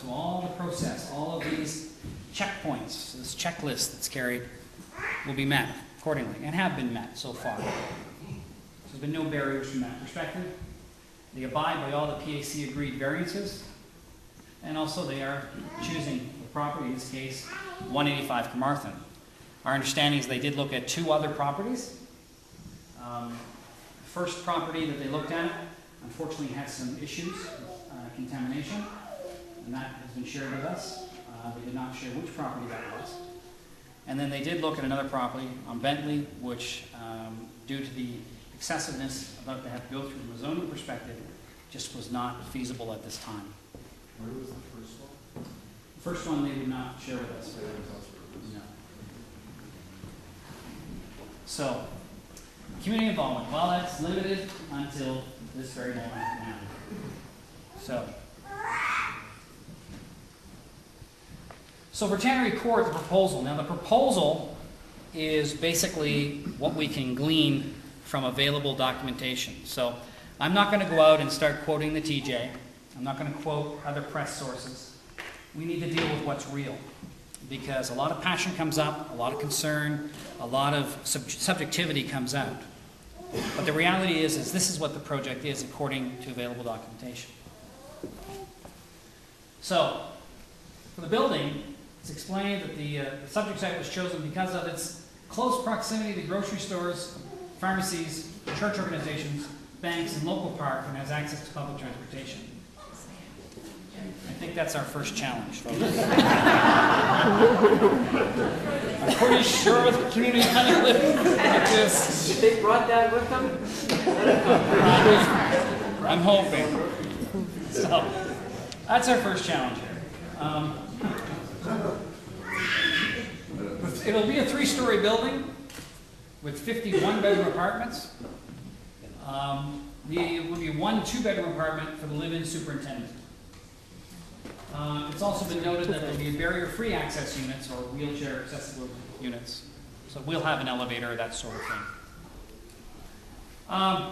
so all the process, all of these checkpoints, this checklist that's carried, will be met accordingly, and have been met so far. So there's been no barriers from that perspective. They abide by all the PAC agreed variances, and also they are choosing the property, in this case, 185 Carmarthen. Our understanding is they did look at 2 other properties. The first property that they looked at, unfortunately, had some issues, contamination, and that has been shared with us. They did not share which property that was. And then they did look at another property on Bentley, which, due to the excessiveness about to have to go through from a zoning perspective, just was not feasible at this time. Where was the first one? The first one they would not share with us. No. So, community involvement. Well, that's limited until this very moment now. So for Tannery Court, the proposal. Now the proposal is basically what we can glean from available documentation. So I'm not going to go out and start quoting the TJ. I'm not going to quote other press sources. We need to deal with what's real, because a lot of passion comes up, a lot of concern, a lot of subjectivity comes out. But the reality is this is what the project is according to available documentation. So, for the building, it's explained that the subject site was chosen because of its close proximity to grocery stores, pharmacies, church organizations, banks, and local park, and has access to public transportation. I think that's our first challenge, folks. I'm pretty sure with the community kind of living like this. If they brought that with them? I'm hoping. So, that's our first challenge here. It'll be a 3-story building with 51 bedroom apartments. It will be 1 2-bedroom apartment for the live-in superintendent. It's also been noted that there will be barrier-free access units or wheelchair accessible units. So we'll have an elevator, that sort of thing.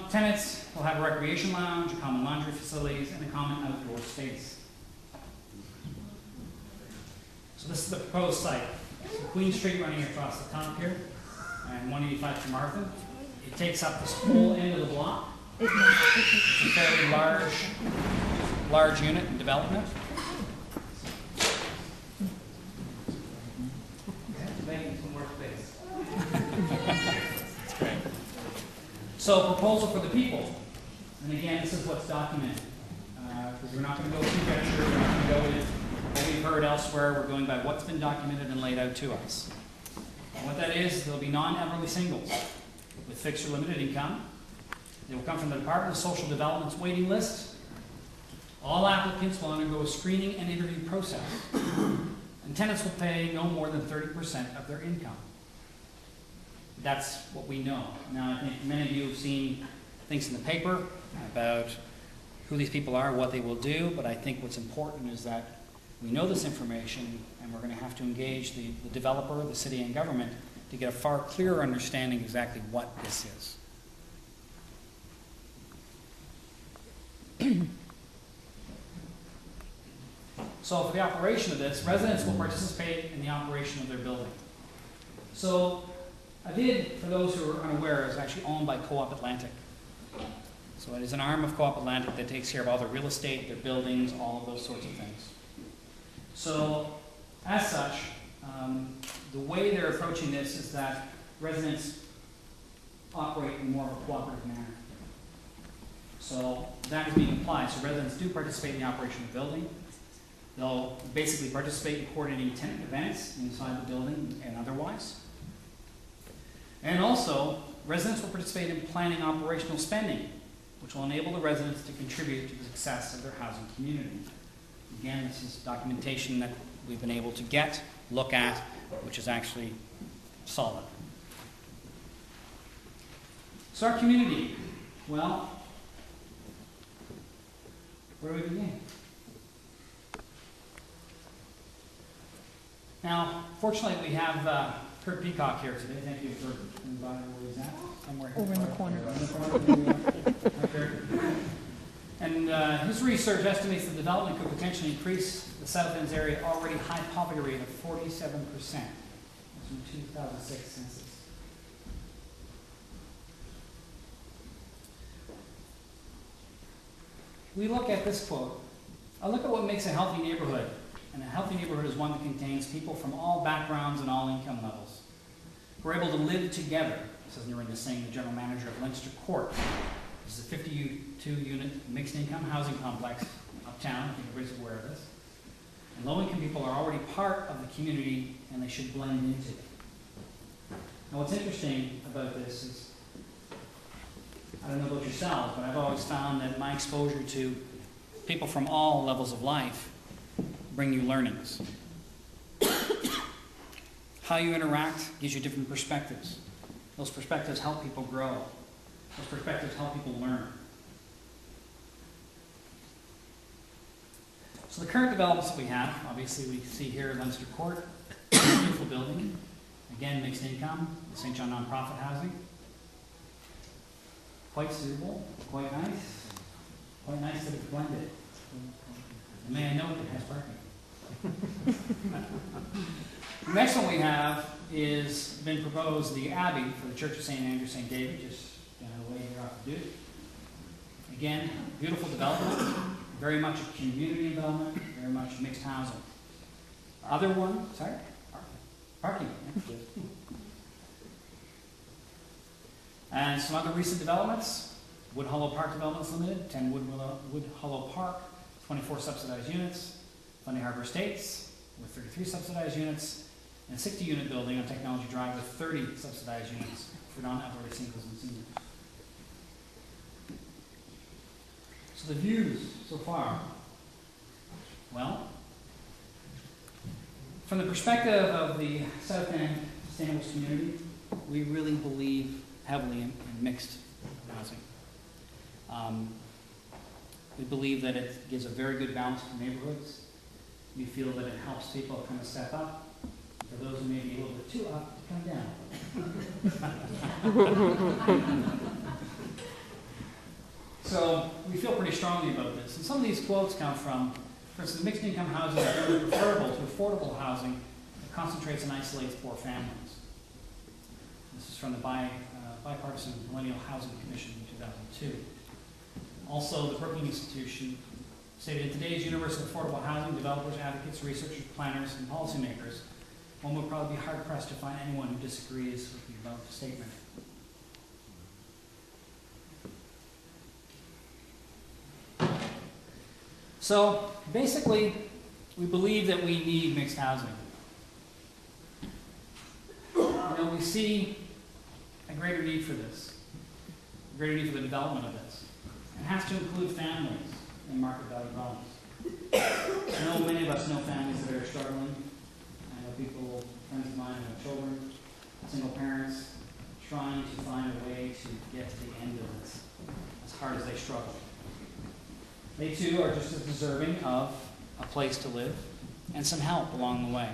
Tenants will have a recreation lounge, a common laundry facilities, and a common outdoor space. So this is the proposed site. So Queen Street running across the top here, and 185 Carmarthen. It takes up this whole end of the block. It's a fairly large unit in development. Making some more space. That's great. So, proposal for the people. And again, this is what's documented. Because we're not going to go too venture, we're not going to go with what we've heard elsewhere. We're going by what's been documented and laid out to us. And what that is, there'll be non-elderly singles with fixed or limited income. They will come from the Department of Social Development's waiting list. All applicants will undergo a screening and interview process. And tenants will pay no more than 30% of their income. That's what we know. Now, I think many of you have seen things in the paper about who these people are, what they will do, but I think what's important is that we know this information, and we're going to have to engage the developer, the city, and government to get a far clearer understanding exactly what this is. So for the operation of this, residents will participate in the operation of their building. So Avide, for those who are unaware, is actually owned by Co-op Atlantic. So it is an arm of Co-op Atlantic that takes care of all their real estate, their buildings, all of those sorts of things. So as such, the way they're approaching this is that residents operate in more of a cooperative manner. So that is being applied. So residents do participate in the operation of the building. They'll basically participate in coordinating tenant events inside the building and otherwise. And also, residents will participate in planning operational spending, which will enable the residents to contribute to the success of their housing community. Again, this is documentation that we've been able to look at, which is actually solid. So our community, well, where do we begin? Now, fortunately, we have Kurt Peacock here today. Thank you for inviting me. Where he's at? Somewhere here. Over in the corner. Right there. And his research estimates the development could potentially increase the South End's area already high poverty rate of 47%. That's from 2006 census. We look at this quote. I look at what makes a healthy neighborhood. And a healthy neighborhood is one that contains people from all backgrounds and all income levels who are able to live together, says Narinda Singh, the general manager of Leinster Court. This is a 52-unit mixed income housing complex uptown. I think everybody's aware of this. And low-income people are already part of the community, and they should blend into it. Now, what's interesting about this is, I don't know about yourselves, but I've always found that my exposure to people from all levels of life bring you learnings. How you interact gives you different perspectives. Those perspectives help people grow. Those perspectives help people learn. So the current developments that we have, obviously we see here Leinster Court, beautiful building, again mixed income, St. John nonprofit housing. Quite suitable, quite nice that it's blended. And may I note it has parking. The next one we have is been proposed, the Abbey for the Church of St. Andrew, St. David, just down the way here off the Duke. Again, beautiful development, very much a community development, very much mixed housing. Other one, sorry? Parking. And some other recent developments, Wood Hollow Park Developments Limited, 10 Wood Hollow Park, 24 subsidized units, Fundy Harbor Estates with 33 subsidized units, and a 60-unit building on Technology Drive with 30 subsidized units for non-elderly singles and seniors. So the views so far, well, from the perspective of the South End Sustainable Community, we really believe heavily in mixed housing. We believe that it gives a very good balance for neighborhoods. We feel that it helps people kind of step up. For those who may be a little bit too up, to come down. So we feel pretty strongly about this. And some of these quotes come from, for instance, mixed income housing is very preferable to affordable housing that concentrates and isolates poor families. This is from the Bipartisan Millennial Housing Commission in 2002. Also, the Brookings Institution stated, in today's universe of affordable housing, developers, advocates, researchers, planners, and policymakers, one would probably be hard-pressed to find anyone who disagrees with the above statement. So, basically, we believe that we need mixed housing. We see a greater need for this, a greater need for the development of this. It has to include families in market value dwellings. I know many of us know families that are struggling. I know people, friends of mine who have children, single parents, trying to find a way to get to the end of this, as hard as they struggle. They too are just as deserving of a place to live and some help along the way.